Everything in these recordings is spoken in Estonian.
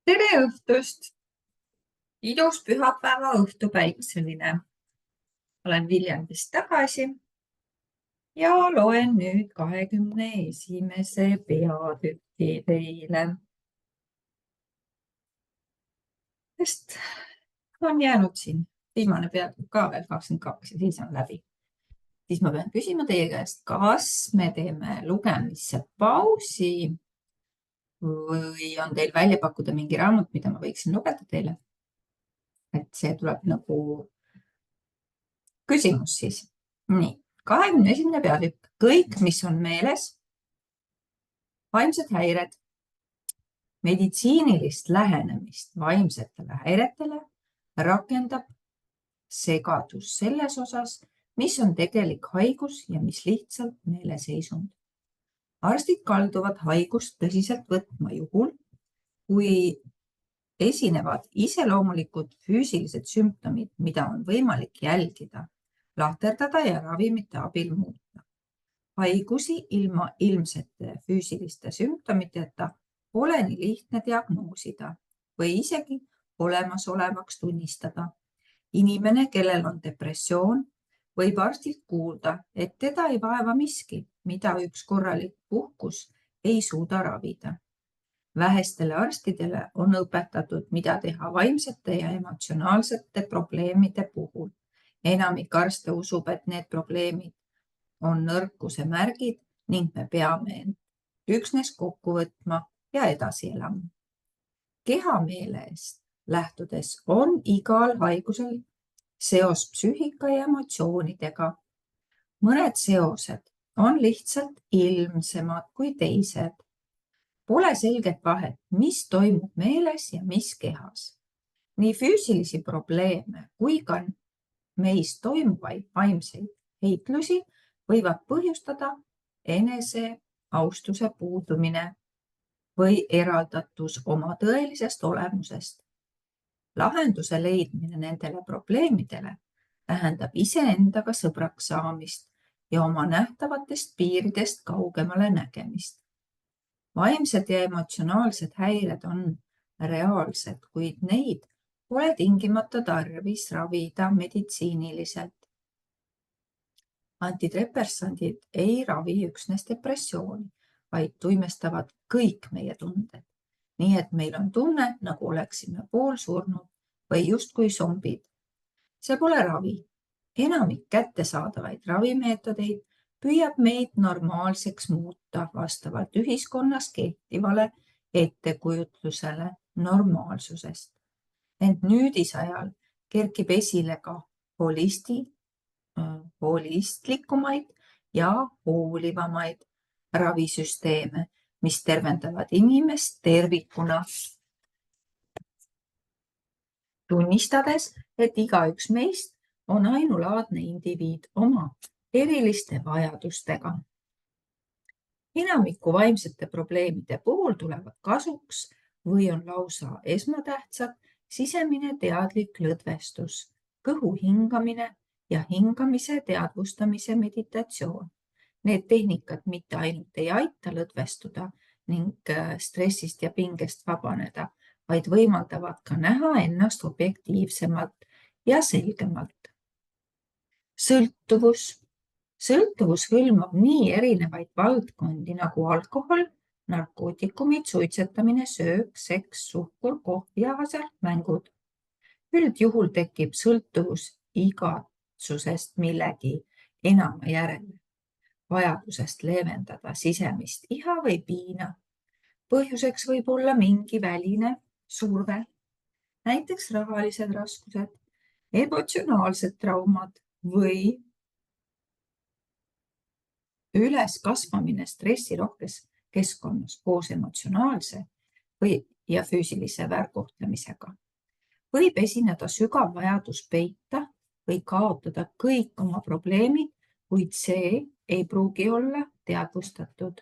Tere õhtust! Ilus pühapäeva õhtu päikseline. Olen Viljandist tagasi ja loen nüüd 21. peatüki teile. Sest on jäänud siin viimane peatükk ka veel 22 ja siis on läbi. Siis ma pean küsima teie käest, kas me teeme lugemisse pausi või on teil välja pakkuda mingi raamat, mida ma võiksin lugeda teile? Et see tuleb nagu küsimus siis. Nii, 21. peatükk. Kõik, mis on meeles, vaimsed häired, meditsiinilist lähenemist vaimsetele häiretele rakendab segadus selles osas, mis on tegelik haigus ja mis lihtsalt meeleseisund. Arstid kalduvad haigust tõsiselt võtma juhul, kui esinevad iseloomulikud füüsilised sümptomid, mida on võimalik jälgida, lahterdada ja ravimite abil muuta. Haigusi ilma ilmsete füüsiliste sümptomiteta pole nii lihtne diagnoosida või isegi olemasolevaks tunnistada. Inimene, kellel on depressioon, võib arstilt kuulda, et teda ei vaeva miski, mida üks korralik puhkus ei suuda ravida. Vähestele arstidele on õpetatud, mida teha vaimsete ja emotsionaalsete probleemide puhul. Enamik arste usub, et need probleemid on nõrkuse märgid ning me peame end üksnes kokku võtma ja edasi elama. Kehameelest lähtudes on igal haigusel seos psüühika ja emotsioonidega. Mõned seosed on lihtsalt ilmsemad kui teised. Pole selget vahet, mis toimub meeles ja mis kehas. Nii füüsilisi probleeme kui ka meis toimuvaid vaimseid heitlusi võivad põhjustada enese austuse puudumine või eraldatus oma tõelisest olemusest. Lahenduse leidmine nendele probleemidele tähendab iseendaga sõbraks saamist ja oma nähtavatest piiridest kaugemale nägemist. Vaimsed ja emotsionaalsed häired on reaalsed, kuid neid pole tingimata tarvis ravida meditsiiniliselt. Antidepressandid ei ravi üksnes depressiooni, vaid tuimestavad kõik meie tunded. Nii et meil on tunne, nagu oleksime poolsurnud või justkui zombid. See pole ravi. Enamik kättesaadavaid ravimeetodeid püüab meid normaalseks muuta vastavalt ühiskonnas kehtivale ettekujutlusele normaalsusest. Ent nüüdisajal kerkib esile ka holistlikumaid ja hoolivamaid ravisüsteeme, mis tervendavad inimest tervikuna, tunnistades, et igaüks meist on ainulaadne indiviid oma eriliste vajadustega. Enamiku vaimsete probleemide puhul tulevad kasuks või on lausa esmatähtsad sisemine teadlik lõdvestus, kõhu hingamine ja hingamise teadvustamise meditatsioon. Need tehnikad mitte ainult ei aita lõdvestuda ning stressist ja pingest vabaneda, vaid võimaldavad ka näha ennast objektiivsemalt ja selgemalt. Sõltuvus hõlmab nii erinevaid valdkondi nagu alkohol, narkootikumid, suitsetamine, söök, seks, suhkur, kohvi ja hasartmängud. Üldjuhul tekib sõltuvus igatsusest millegi enama järele, vajadusest leevendada sisemist iha või piina. Põhjuseks võib olla mingi väline surve, näiteks rahalised raskused, emotsionaalsed traumad või üles kasvamine stressirohkes keskkonnas koos emotsionaalse ja füüsilise väärkohtlemisega. Võib esineda sügav vajadus peita või kaotada kõik oma probleemid, kuid see ei pruugi olla teadvustatud.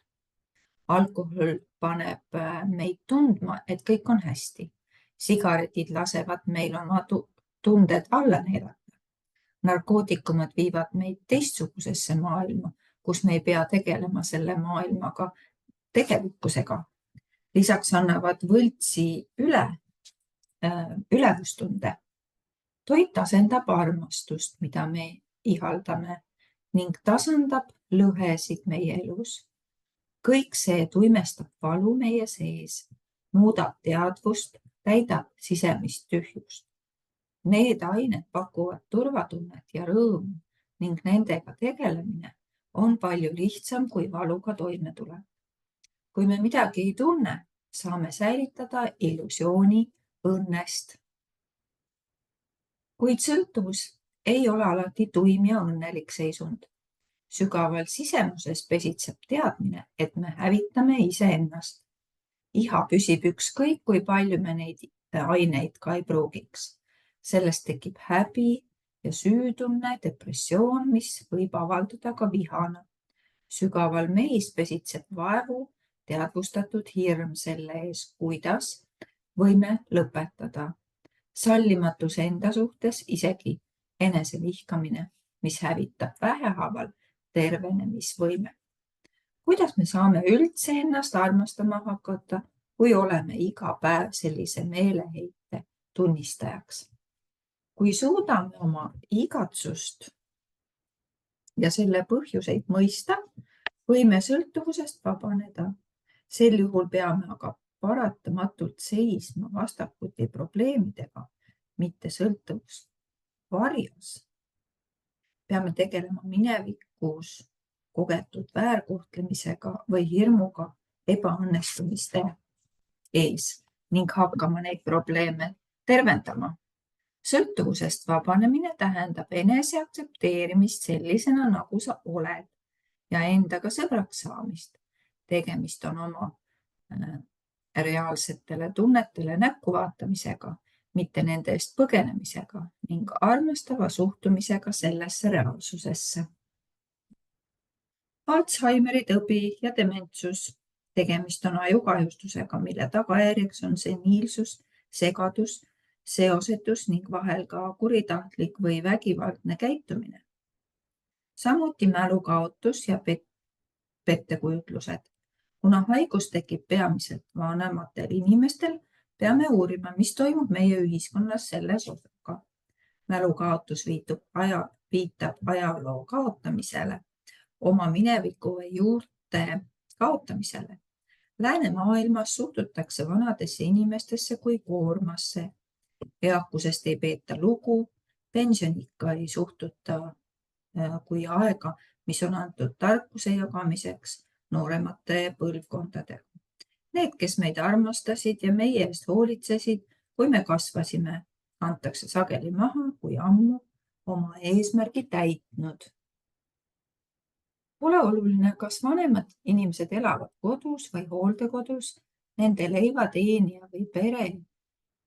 Alkohol paneb meid tundma, et kõik on hästi. Sigaretid lasevad meil oma tunded alla neelata. Narkootikumid viivad meid teistsugusesse maailma, kus me ei pea tegelema selle maailmaga tegelikkusega. Lisaks annavad võltsi ülevustunde. Toit asendab armastust, mida me ihaldame ning tasandab lõhesid meie elus. Kõik see tuimestab valu meie sees, muudab teadvust, täidab sisemist tühjust. Need ained pakuvad turvatunnet ja rõõmu ning nendega tegelemine on palju lihtsam kui valuga toimetulek. Kui me midagi ei tunne, saame säilitada illusiooni õnnest. Kuid sõltuvus ei ole alati tuim ja õnnelik seisund. Sügaval sisemuses pesitseb teadmine, et me hävitame iseennast. Iha püsib ükskõik, kui palju me neid aineid ka ei pruugiks. Sellest tekib häbi ja süütunne, depressioon, mis võib avalduda ka vihana. Sügaval meis pesitseb vaevu, teadvustatud hirm selle ees, kuidas võime lõpetada. Sallimatus enda suhtes, isegi enesevihkamine, mis hävitab vähehaaval tervenemisvõime. Kuidas me saame üldse ennast armastama hakata, kui oleme iga päev sellise meeleheite tunnistajaks? Kui suudame oma igatsust ja selle põhjuseid mõista, võime sõltuvusest vabaneda. Sel juhul peame aga paratamatult seisma vastakuti probleemidega, mitte sõltuvust varjas. Peame tegelema minevikus kogetud väärkohtlemisega või hirmuga ebaõnnestumiste ees ning hakkama neid probleeme tervendama. Sõltuvusest vabanemine tähendab enese aktsepteerimist sellisena, nagu sa oled ja endaga sõbraks saamist. Tegemist on oma reaalsetele tunnetele näkku vaatamisega, mitte nende eest põgenemisega ning armastava suhtumisega sellesse reaalsusesse. Alzheimeri tõbi ja dementsus. Tegemist on ajukahjustusega, mille tagajärjeks on seniilsus, segadus, seosetus ning vahel ka kuritahtlik või vägivaldne käitumine. Samuti mälukaotus ja pettekujutlused. Kuna haigus tekib peamiselt vanematel inimestel, peame uurima, mis toimub meie ühiskonnas selles osaga. Mälukaotus viitab ajaloo kaotamisele, oma mineviku või juurte kaotamisele. Läänemaailmas suhtutakse vanadesse inimestesse kui koormasse. Eakusest ei peeta lugu, pensionikka ei suhtuta kui aega, mis on antud tarkuse jagamiseks nooremate põlvkondadega. Need, kes meid armastasid ja meie eest hoolitsesid, kui me kasvasime, antakse sageli maha, kui ammu oma eesmärgi täitnud. Pole oluline, kas vanemad inimesed elavad kodus või hooldekodus, nende leivateenija või pere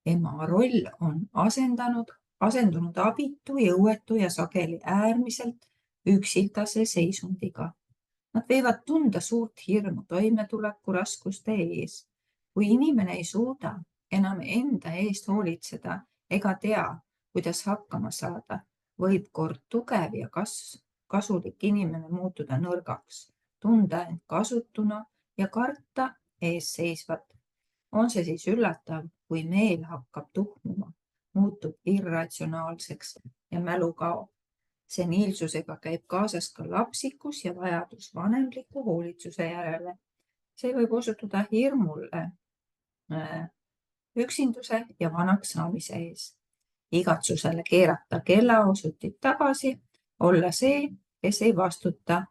ema roll on asendunud abitu, jõuetu ja sageli äärmiselt üksildase seisundiga. Nad võivad tunda suurt hirmu toimetuleku raskuste ees. Kui inimene ei suuda enam enda eest hoolitseda ega tea, kuidas hakkama saada, võib kord tugev ja kasulik inimene muutuda nõrgaks, tunda end kasutuna ja karta eesseisvat. On see siis üllatav, kui meel hakkab tuhmuma, muutub irratsionaalseks ja mälu kaob. Seniilsusega käib kaasas ka lapsikus ja vajadus vanemliku hoolitsuse järele. See võib osutuda hirmule, üksinduse ja vanaks saamise ees. Igatsusele keerata kellaosutid tagasi, olla see, kes ei vastuta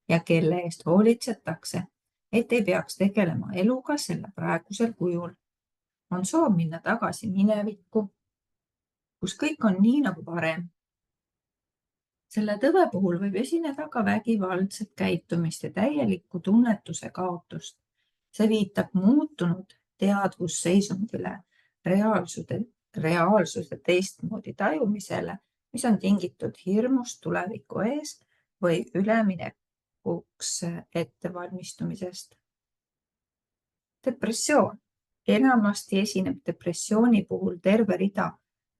ja kelle eest hoolitsetakse, et ei peaks tegelema eluga selle praegusel kujul. On soov minna tagasi minevikku, kus kõik on nii nagu varem. Selle tõve puhul võib esineda ka vägivaldset käitumist ja täielikku tunnetuse kaotust. See viitab muutunud teadvusseisundile, reaalsuse teistmoodi tajumisele, mis on tingitud hirmust tuleviku ees või üleminekuks ettevalmistumisest. Depressioon. Enamasti esineb depressiooni puhul terve rida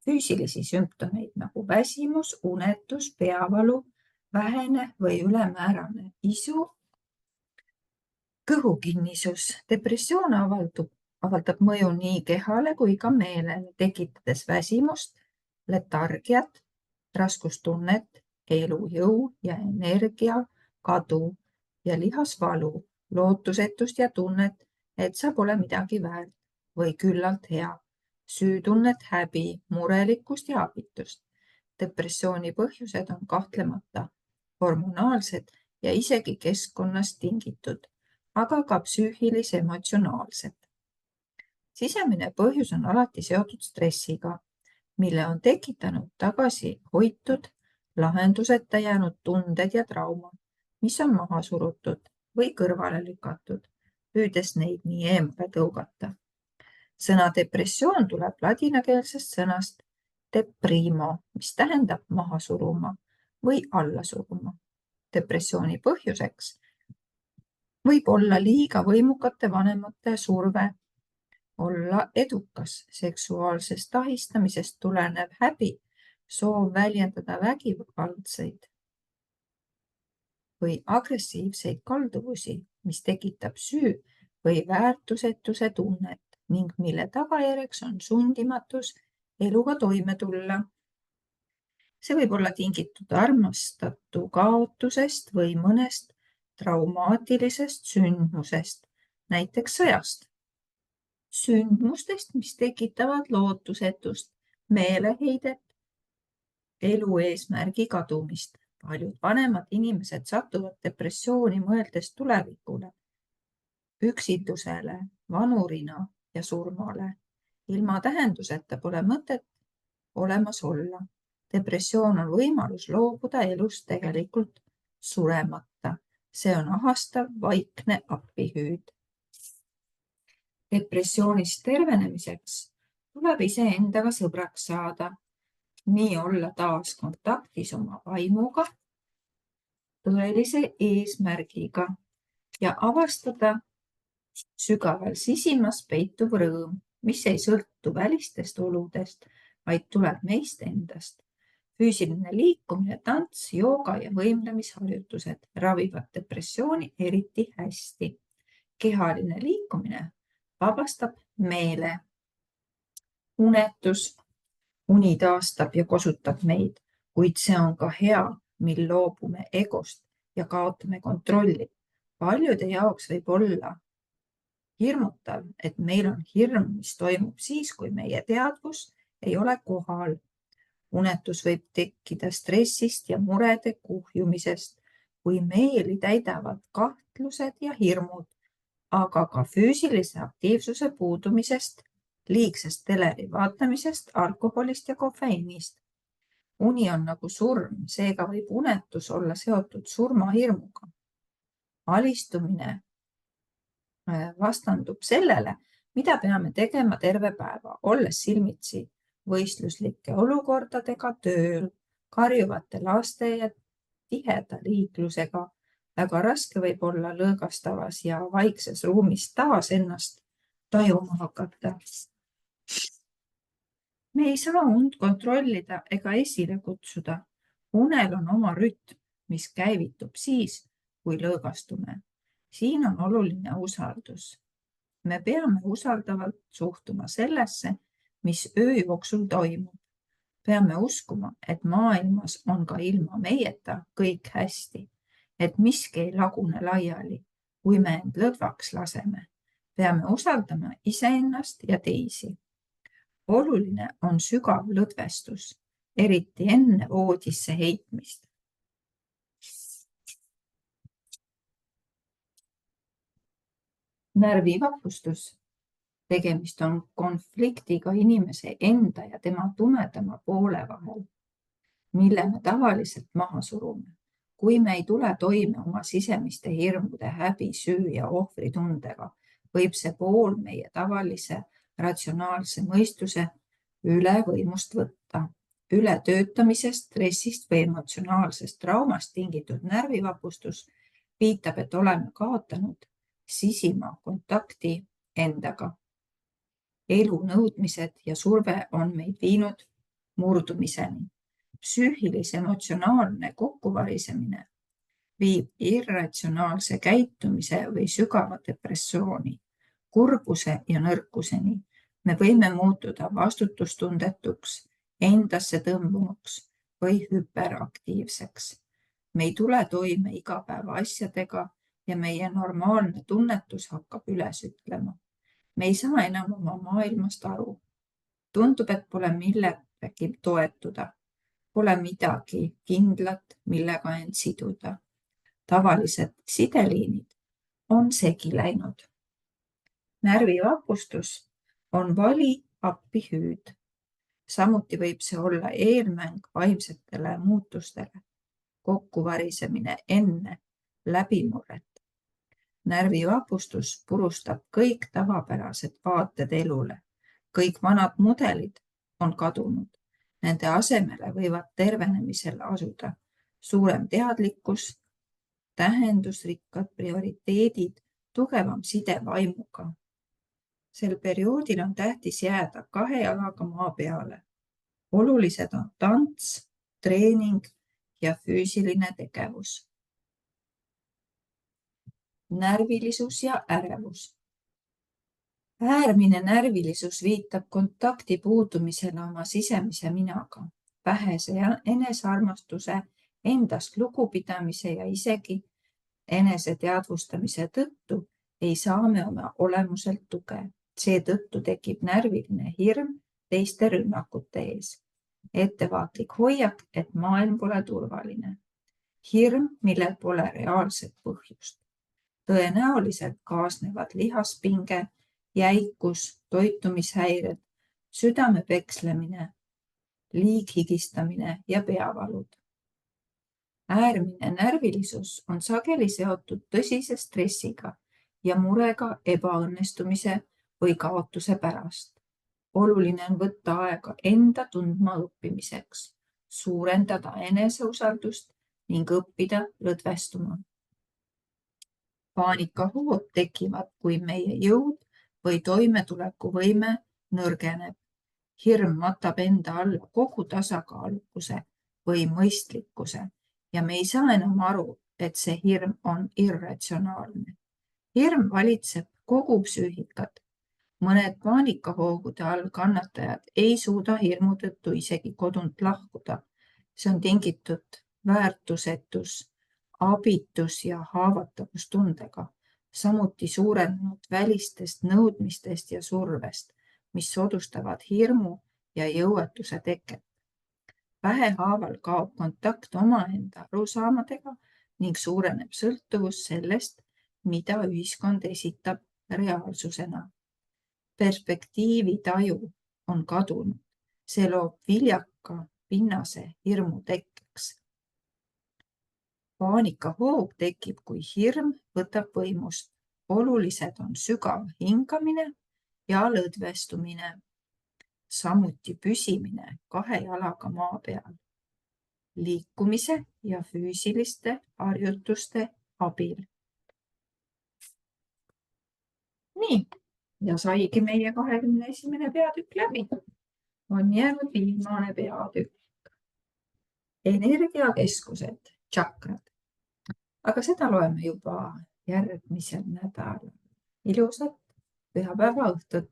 füüsilisi sümptomeid nagu väsimus, unetus, peavalu, vähene või ülemäärane isu Kõhukinnisus. Depressioon avaldab mõju nii kehale kui ka meelele, tekitades väsimust, letargiat, raskustunnet, elujõu ja energia kadu ja lihasvalu, lootusetust ja tunnet, et sa pole midagi väärt või küllalt hea, süütunnet, häbi, murelikkust ja abitust. Depressiooni põhjused on kahtlemata hormonaalsed ja isegi keskkonnast tingitud, aga ka psüühilis-emotsionaalsed. Sisemine põhjus on alati seotud stressiga, mille on tekitanud tagasi hoitud, lahenduseta jäänud tunded ja trauma, mis on maha surutud või kõrvale lükatud, püüdes neid nii eemale tõugata. Sõna depressioon tuleb ladinakeelsest sõnast deprimo, mis tähendab maha suruma või alla suruma. Depressiooni põhjuseks võib olla liiga võimukate vanemate surve, olla edukas, seksuaalsest ahistamisest tulenev häbi, soov väljendada vägivaldseid või agressiivseid kalduvusi, mis tekitab süü või väärtusetuse tunnet ning mille tagajärjeks on sundimatus eluga toime tulla. See võib olla tingitud armastatu kaotusest või mõnest traumaatilisest sündmusest, näiteks sõjast. Sündmustest, mis tekitavad lootusetust, meeleheidet, elu eesmärgi kadumist. Paljud vanemad inimesed satuvad depressiooni mõeldes tulevikule, üksildusele, vanurina ja surmale. Ilma tähenduseta pole mõtet olemas olla. Depressioon on võimalus loobuda elust tegelikult suremata. See on ahastav, vaikne appihüüd. Depressioonist tervenemiseks tuleb iseendaga sõbraks saada, nii olla taas kontaktis oma vaimuga, tõelise eesmärgiga ja avastada sügaval sisimas peituv rõõm, mis ei sõltu välistest oludest, vaid tuleb meist endast. Füüsiline liikumine, tants, jooga ja võimlemisharjutused ravivad depressiooni eriti hästi. Kehaline liikumine vabastab meele. Unetus, uni taastab ja kosutab meid, kuid see on ka hea, mil loobume egost ja kaotame kontrolli. Paljude jaoks võib olla hirmutav, et meil on hirm, mis toimub siis, kui meie teadvus ei ole kohal. Unetus võib tekkida stressist ja murede kuhjumisest, kui meeli täidavad kahtlused ja hirmud, aga ka füüsilise aktiivsuse puudumisest, liigsest teleri vaatamisest, alkoholist ja kofeiinist. Uni on nagu surm, seega võib unetus olla seotud surmahirmuga. Alistumine vastandub sellele, mida peame tegema terve päeva, olles silmitsi võistluslike olukordadega tööl, karjuvate laste ja tiheda liiklusega. Väga raske võib olla lõõgastavas ja vaikses ruumis taas ennast tajuma hakata. Me ei saa und kontrollida ega esile kutsuda. Unel on oma rütm, mis käivitub siis, kui lõõgastume. Siin on oluline usaldus. Me peame usaldavalt suhtuma sellesse, mis öö jooksul toimub. Peame uskuma, et maailmas on ka ilma meieta kõik hästi, et miski ei lagune laiali, kui me end lõdvaks laseme. Peame usaldama iseennast ja teisi. Oluline on sügav lõdvestus, eriti enne voodisse heitmist. Närvivapustus. Tegemist on konfliktiga inimese enda ja tema tumedama poole vahel, mille me tavaliselt maha surume. Kui me ei tule toime oma sisemiste hirmude, häbi, süü ja ohvritundega, võib see pool meie tavalise ratsionaalse mõistuse üle võimust võtta. Ületöötamisest, stressist või emotsionaalsest traumast tingitud närvivapustus viitab, et oleme kaotanud sisima kontakti endaga. Elu nõudmised ja surve on meid viinud murdumiseni. Psüühilis-emotsionaalne kokkuvarisemine viib irratsionaalse käitumise või sügava depressiooni, kurbuse ja nõrkuseni. Me võime muutuda vastutustundetuks, endasse tõmbunuks või hüperaktiivseks. Me ei tule toime igapäeva asjadega ja meie normaalne tunnetus hakkab üles ütlema. Me ei saa enam oma maailmast aru. Tundub, et pole millegi toetuda. Pole midagi kindlat, millega end siduda. Tavalised sideliinid on segi läinud. Närvivapustus on vali appi hüüd. Samuti võib see olla eelmäng vaimsetele muutustele, kokkuvarisemine enne läbimurret. Närvivapustus purustab kõik tavapärased vaated elule. Kõik vanad mudelid on kadunud. Nende asemele võivad tervenemisel asuda suurem teadlikkus, tähendusrikkad prioriteedid, tugevam side vaimuga. Sel perioodil on tähtis jääda 2 jalaga maa peale. Olulised on tants, treening ja füüsiline tegevus. Närvilisus ja ärevus. Äärmine närvilisus viitab kontakti puudumisele oma sisemise minaga, vähese enesearmastuse, endast lugupidamise ja isegi eneseteadvustamise tõttu ei saa me oma olemuselt tuge. Seetõttu tekib närviline hirm teiste rünnakute ees. Ettevaatlik hoiak, et maailm pole turvaline. Hirm, millel pole reaalset põhjust. Tõenäoliselt kaasnevad lihaspinge, jäikus, toitumishäired, südame pekslemine, liighigistamine ja peavalud. Äärmine närvilisus on sageli seotud tõsise stressiga ja murega ebaõnnestumise või kaotuse pärast. Oluline on võtta aega enda tundma õppimiseks, suurendada eneseusaldust ning õppida lõdvestuma. Paanikahood tekivad, kui meie jõud või toimetulekuvõime nõrgeneb. Hirm matab enda alla kogu tasakaalukuse või mõistlikkuse ja me ei saa enam aru, et see hirm on irratsionaalne. Hirm valitseb kogu psüühikat. Mõned paanikahoogude all kannatajad ei suuda hirmu tõttu isegi kodunt lahkuda. See on tingitud väärtusetus, abitus ja haavatavustundega, samuti suurenenud välistest nõudmistest ja survest, mis soodustavad hirmu ja jõuetuse teket. Vähehaaval kaob kontakt omaenda arusaamadega ning suureneb sõltuvus sellest, mida ühiskond esitab reaalsusena. Perspektiivitaju on kadunud. See loob viljaka pinnase hirmu tekkeks. Paanikahoog tekib, kui hirm võtab võimust. Olulised on sügav hingamine ja lõdvestumine. Samuti püsimine 2 jalaga maa peal. Liikumise ja füüsiliste harjutuste abil. Nii, ja saigi meie 21. peatükk läbi. On jäänud viimane peatükk. Energiakeskused, tšakrad. Aga seda loeme juba järgmisel nädalal. Ilusat pühapäeva õhtut!